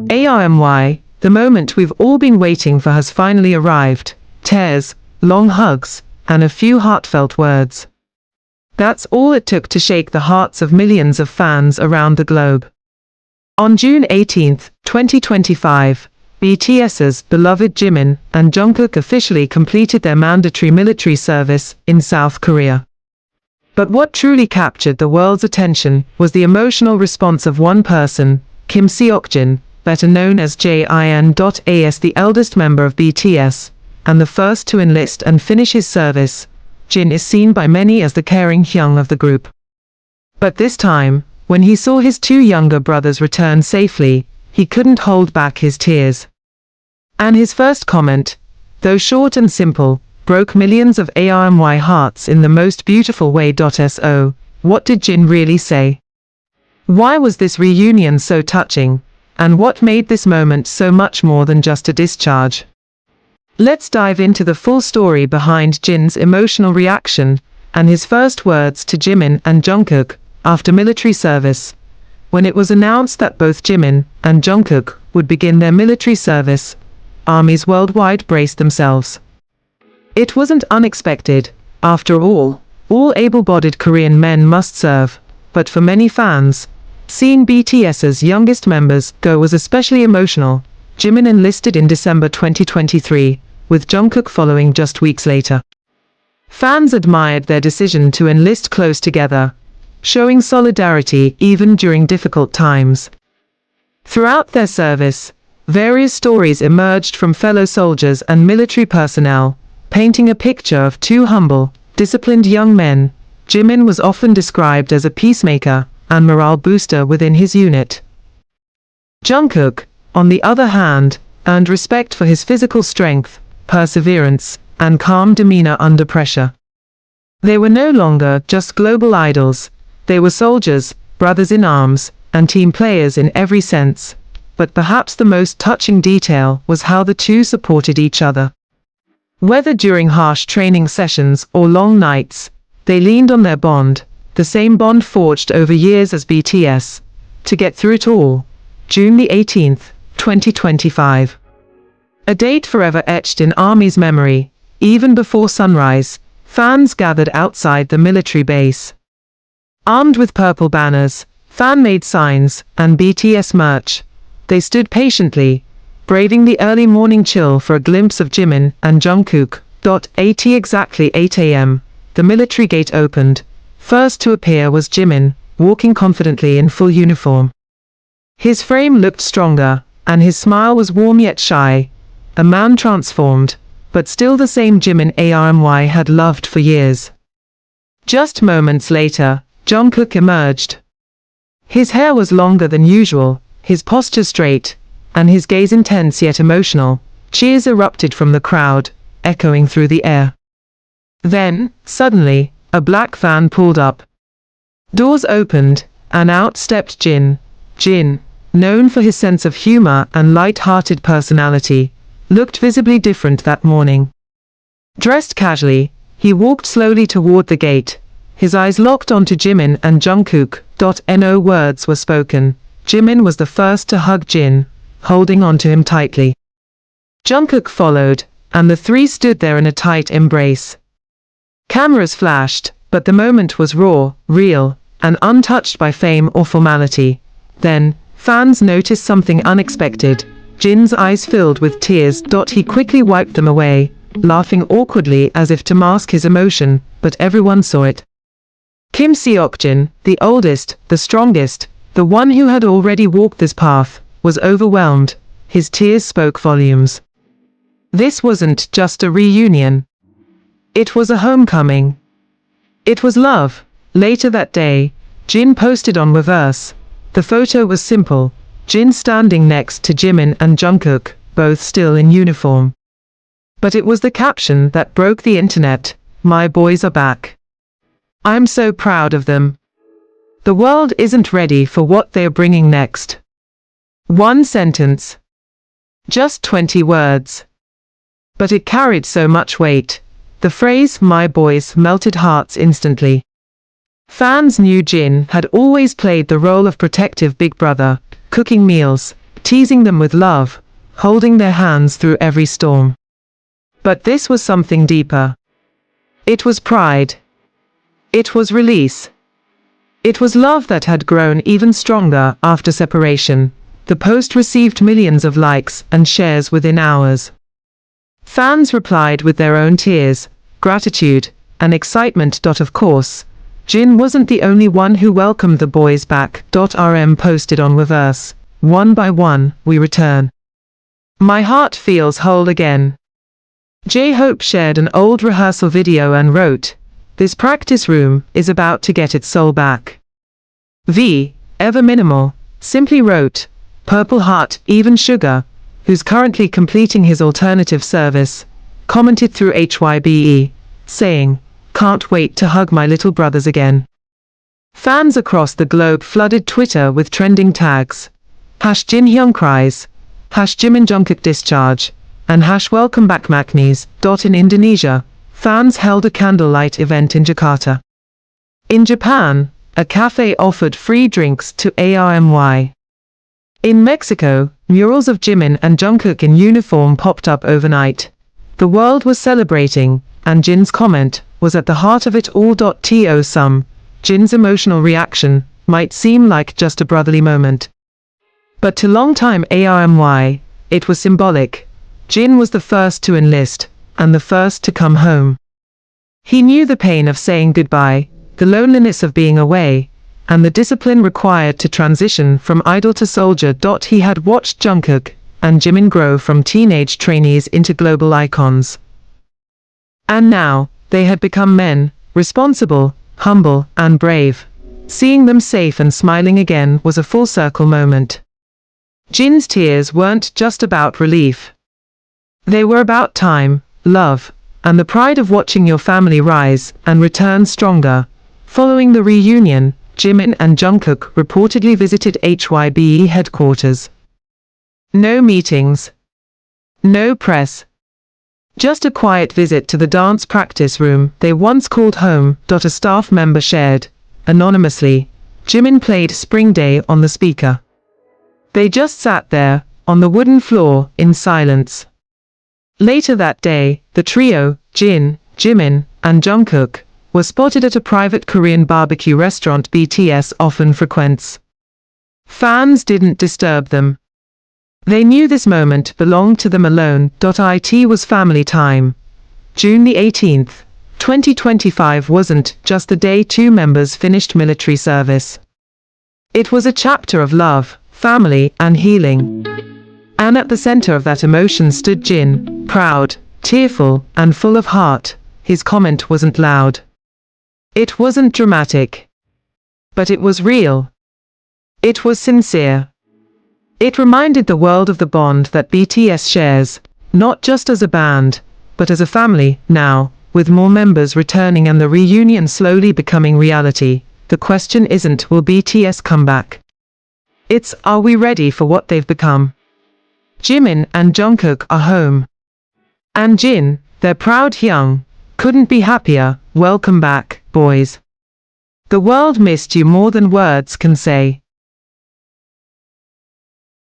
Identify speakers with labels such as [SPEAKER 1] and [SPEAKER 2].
[SPEAKER 1] ARMY, the moment we've all been waiting for has finally arrived. Tears, long hugs, and a few heartfelt words. That's all it took to shake the hearts of millions of fans around the globe. On June 18, 2025, BTS's beloved Jimin and Jungkook officially completed their mandatory military service in South Korea. But what truly captured the world's attention was the emotional response of one person, Kim Seokjin, better known as Jin.as, the eldest member of BTS, and the first to enlist and finish his service. Jin is seen by many as the caring hyung of the group. But this time, when he saw his two younger brothers return safely, he couldn't hold back his tears. And his first comment, though short and simple, broke millions of ARMY hearts in the most beautiful way. So, what did Jin really say? Why was this reunion so touching? And what made this moment so much more than just a discharge? Let's dive into the full story behind Jin's emotional reaction and his first words to Jimin and Jungkook after military service. When it was announced that both Jimin and Jungkook would begin their military service, armies worldwide braced themselves. It wasn't unexpected. After all able-bodied Korean men must serve. But for many fans, seeing BTS's youngest members go was especially emotional. Jimin enlisted in December 2023, with Jungkook following just weeks later. Fans admired their decision to enlist close together, showing solidarity even during difficult times. Throughout their service, various stories emerged from fellow soldiers and military personnel, painting a picture of two humble, disciplined young men. Jimin was often described as a peacemaker and morale booster within his unit. Jungkook, on the other hand, earned respect for his physical strength, perseverance, and calm demeanor under pressure. They were no longer just global idols. They were soldiers, brothers in arms, and team players in every sense. But perhaps the most touching detail was how the two supported each other. Whether during harsh training sessions or long nights, they leaned on their bond, the same bond forged over years as BTS, to get through it all. June 18, 2025. A date forever etched in ARMY's memory. Even before sunrise, fans gathered outside the military base. Armed with purple banners, fan-made signs, and BTS merch, they stood patiently, braving the early morning chill for a glimpse of Jimin and Jungkook. At exactly 8 a.m., the military gate opened. First to appear was Jimin, walking confidently in full uniform. His frame looked stronger, and his smile was warm yet shy. A man transformed, but still the same Jimin ARMY had loved for years. Just moments later, Jungkook emerged. His hair was longer than usual, his posture straight, and his gaze intense yet emotional. Cheers erupted from the crowd, echoing through the air. Then, suddenly, a black van pulled up. Doors opened, and out stepped Jin. Jin, known for his sense of humor and light-hearted personality, looked visibly different that morning. Dressed casually, he walked slowly toward the gate, his eyes locked onto Jimin and Jungkook. No words were spoken. Jimin was the first to hug Jin, holding onto him tightly. Jungkook followed, and the three stood there in a tight embrace. Cameras flashed, but the moment was raw, real, and untouched by fame or formality. Then, fans noticed something unexpected. Jin's eyes filled with tears. He quickly wiped them away, laughing awkwardly as if to mask his emotion, but everyone saw it. Kim Seokjin, the oldest, the strongest, the one who had already walked this path, was overwhelmed. His tears spoke volumes. This wasn't just a reunion. It was a homecoming. It was love. Later that day, Jin posted on Weverse. The photo was simple. Jin standing next to Jimin and Jungkook, both still in uniform. But it was the caption that broke the internet. "My boys are back. I'm so proud of them. The world isn't ready for what they're bringing next." One sentence. Just 20 words. But it carried so much weight. The phrase "my boys" melted hearts instantly. Fans knew Jin had always played the role of protective big brother, cooking meals, teasing them with love, holding their hands through every storm. But this was something deeper. It was pride. It was release. It was love that had grown even stronger after separation. The post received millions of likes and shares within hours. Fans replied with their own tears, gratitude, and excitement. Of course, Jin wasn't the only one who welcomed the boys back. RM posted on Weverse, "One by one, we return. My heart feels whole again." J-Hope shared an old rehearsal video and wrote, "This practice room is about to get its soul back." V, Ever Minimal, simply wrote, "Purple Heart, Even Sugar," who's currently completing his alternative service, commented through HYBE, saying, "Can't wait to hug my little brothers again." Fans across the globe flooded Twitter with trending tags, #JinHyoung cries, #Jimin JungkookDischarge, and #WelcomeBack. In Indonesia, fans held a candlelight event in Jakarta. In Japan, a cafe offered free drinks to ARMY. In Mexico, murals of Jimin and Jungkook in uniform popped up overnight. The world was celebrating, and Jin's comment was at the heart of it all. To some, Jin's emotional reaction might seem like just a brotherly moment. But to longtime ARMY, it was symbolic. Jin was the first to enlist, and the first to come home. He knew the pain of saying goodbye, the loneliness of being away, and the discipline required to transition from idol to soldier. He had watched Jungkook and Jimin grow from teenage trainees into global icons. And now, they had become men, responsible, humble, and brave. Seeing them safe and smiling again was a full circle moment. Jin's tears weren't just about relief. They were about time, love, and the pride of watching your family rise and return stronger. Following the reunion, Jimin and Jungkook reportedly visited HYBE headquarters. No meetings. No press. Just a quiet visit to the dance practice room they once called home. A staff member shared, anonymously, Jimin played Spring Day on the speaker. They just sat there, on the wooden floor, in silence. Later that day, the trio, Jin, Jimin, and Jungkook, were spotted at a private Korean barbecue restaurant BTS often frequents. Fans didn't disturb them. They knew this moment belonged to them alone. It was family time. June the 18th, 2025 wasn't just the day two members finished military service. It was a chapter of love, family, and healing. And at the center of that emotion stood Jin, proud, tearful, and full of heart. His comment wasn't loud. It wasn't dramatic. But it was real. It was sincere. It reminded the world of the bond that BTS shares, not just as a band, but as a family. Now, with more members returning and the reunion slowly becoming reality, the question isn't will BTS come back? It's are we ready for what they've become? Jimin and Jungkook are home. And Jin, their proud Hyung, couldn't be happier. Welcome back, boys. The world missed you more than words can say.